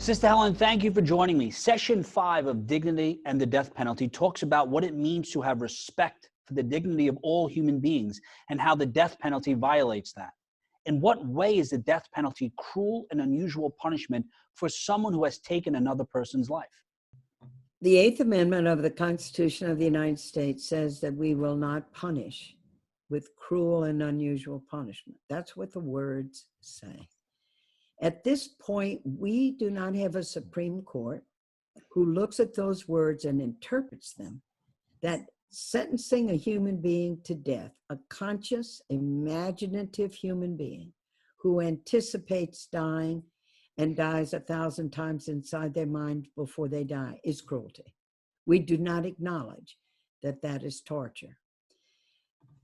Sister Helen, thank you for joining me. Session 5 of Dignity and the Death Penalty talks about what it means to have respect for the dignity of all human beings and how the death penalty violates that. In what way is the death penalty cruel and unusual punishment for someone who has taken another person's life? The Eighth Amendment of the Constitution of the United States says that we will not punish with cruel and unusual punishment. That's what the words say. At this point, we do not have a Supreme Court who looks at those words and interprets them, that sentencing a human being to death, a conscious, imaginative human being who anticipates dying and dies 1,000 times inside their mind before they die, is cruelty. We do not acknowledge that that is torture.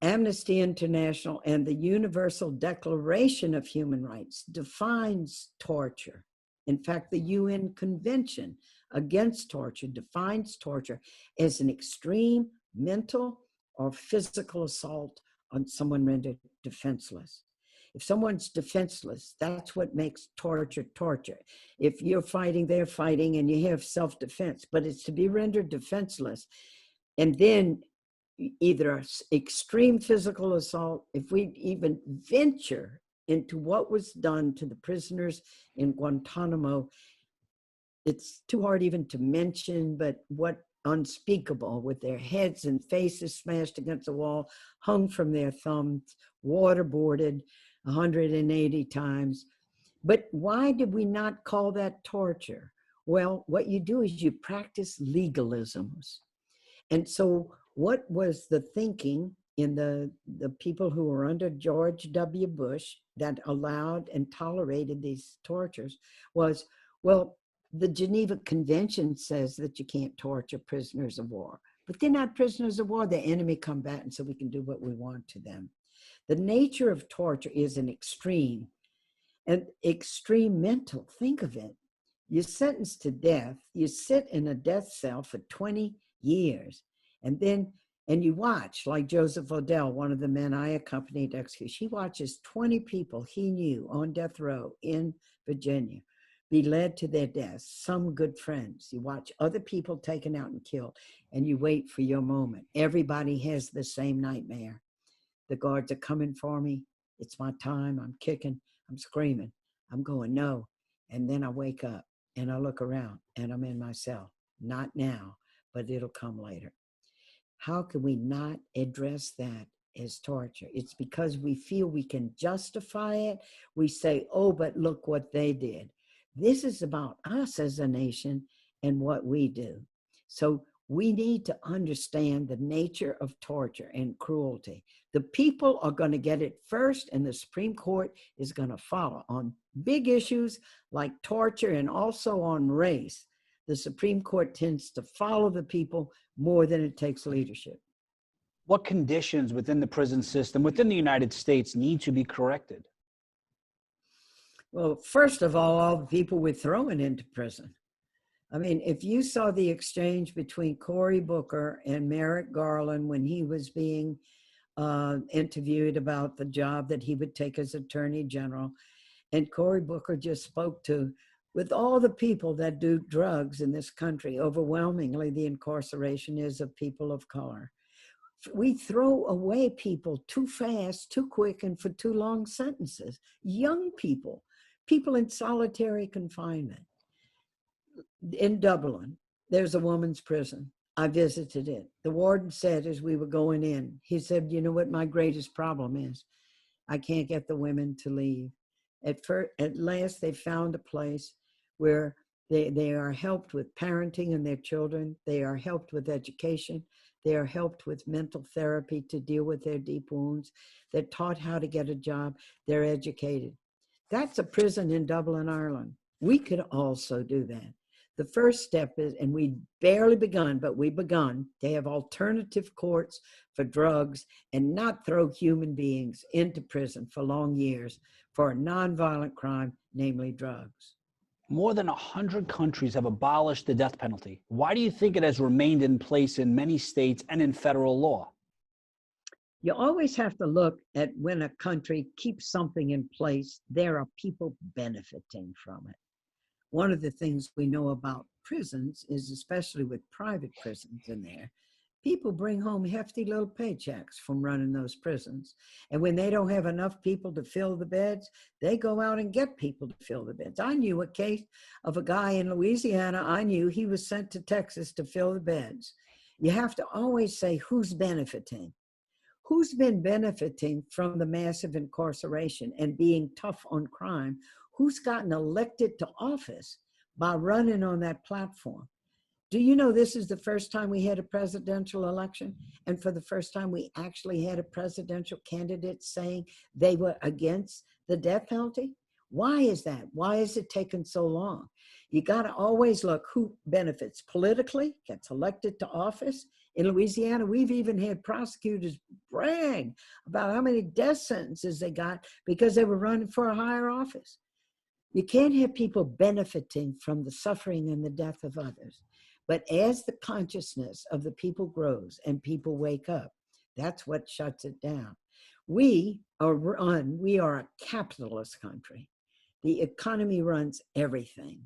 Amnesty International and the Universal Declaration of Human Rights defines torture. In fact, the UN Convention Against Torture defines torture as an extreme mental or physical assault on someone rendered defenseless. If someone's defenseless, that's what makes torture torture. If you're fighting, they're fighting, and you have self-defense, but it's to be rendered defenseless. And then either extreme physical assault, if we even venture into what was done to the prisoners in Guantanamo, it's too hard even to mention, but what unspeakable, with their heads and faces smashed against the wall, hung from their thumbs, waterboarded 180 times. But why did we not call that torture? Well, what you do is you practice legalisms. And so what was the thinking in the people who were under George W. Bush that allowed and tolerated these tortures was, well, the Geneva Convention says that you can't torture prisoners of war, but they're not prisoners of war, they're enemy combatants, so we can do what we want to them. The nature of torture is an extreme, and extreme mental. Think of it. You're sentenced to death, you sit in a death cell for 20 years, and you watch, like Joseph Odell, one of the men I accompanied to execution, he watches 20 people he knew on death row in Virginia be led to their deaths, some good friends. You watch other people taken out and killed, and you wait for your moment. Everybody has the same nightmare. The guards are coming for me. It's my time. I'm kicking. I'm screaming. I'm going, no. And then I wake up and I look around and I'm in my cell. Not now, but it'll come later. How can we not address that as torture? It's because we feel we can justify it. We say, oh, but look what they did. This is about us as a nation and what we do. So we need to understand the nature of torture and cruelty. The people are going to get it first, and the Supreme Court is going to follow on big issues like torture and also on race. The Supreme Court tends to follow the people more than it takes leadership. What conditions within the prison system, within the United States, need to be corrected? Well, first of all the people we're throwing into prison. I mean, if you saw the exchange between Cory Booker and Merrick Garland when he was being interviewed about the job that he would take as Attorney General, and Cory Booker just spoke to, with all the people that do drugs in this country, overwhelmingly the incarceration is of people of color. We throw away people too fast, too quick, and for too long sentences. Young people, people in solitary confinement. In Dublin, there's a woman's prison. I visited it. The warden said as we were going in, he said, you know what my greatest problem is? I can't get the women to leave. At last, they found a place where they are helped with parenting and their children. They are helped with education. They are helped with mental therapy to deal with their deep wounds. They're taught how to get a job. They're educated. That's a prison in Dublin, Ireland. We could also do that. The first step is, and we barely begun, but we begun to have alternative courts for drugs and not throw human beings into prison for long years for a nonviolent crime, namely drugs. More than 100 countries have abolished the death penalty. Why do you think it has remained in place in many states and in federal law? You always have to look at when a country keeps something in place, there are people benefiting from it. one of the things we know about prisons is, especially with private prisons in there, people bring home hefty little paychecks from running those prisons. And when they don't have enough people to fill the beds, they go out and get people to fill the beds. I knew a case of a guy in Louisiana. I knew he was sent to Texas to fill the beds. You have to always say, who's benefiting? Who's been benefiting from the massive incarceration and being tough on crime? Who's gotten elected to office by running on that platform? Do you know this is the first time we had a presidential election? And for the first time, we actually had a presidential candidate saying they were against the death penalty? Why is that? Why is it taking so long? You got to always look who benefits politically, gets elected to office. In Louisiana, we've even had prosecutors brag about how many death sentences they got because they were running for a higher office. You can't have people benefiting from the suffering and the death of others. But as the consciousness of the people grows and people wake up, that's what shuts it down. We are a capitalist country. The economy runs everything.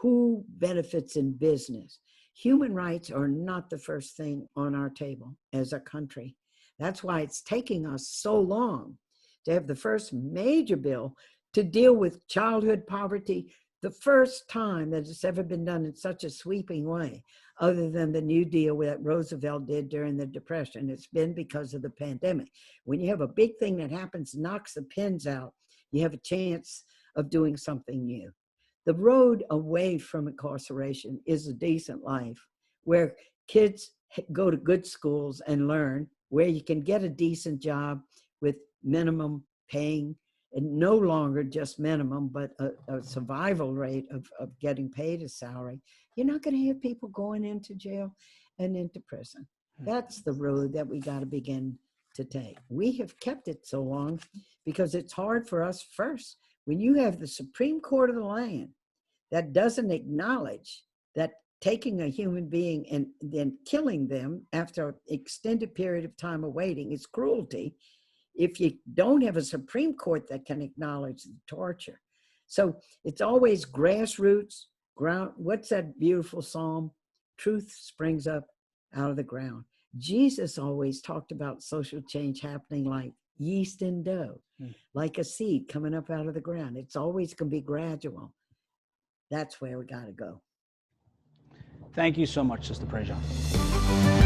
Who benefits in business? Human rights are not the first thing on our table as a country. That's why it's taking us so long to have the first major bill to deal with childhood poverty, the first time that it's ever been done in such a sweeping way, other than the New Deal that Roosevelt did during the Depression. It's been because of the pandemic. When you have a big thing that happens, knocks the pins out, you have a chance of doing something new. The road away from incarceration is a decent life where kids go to good schools and learn, where you can get a decent job with minimum paying, and no longer just minimum, but a survival rate of getting paid a salary. You're not going to have people going into jail and into prison. That's the road that we got to begin to take. We have kept it so long because it's hard for us first. When you have the Supreme Court of the land that doesn't acknowledge that taking a human being and then killing them after an extended period of time of waiting is cruelty, if you don't have a Supreme Court that can acknowledge the torture. So it's always grassroots, ground. What's that beautiful psalm? Truth springs up out of the ground. Jesus always talked about social change happening like yeast in dough, like a seed coming up out of the ground. It's always going to be gradual. That's where we got to go. Thank you so much, Sister Prejean.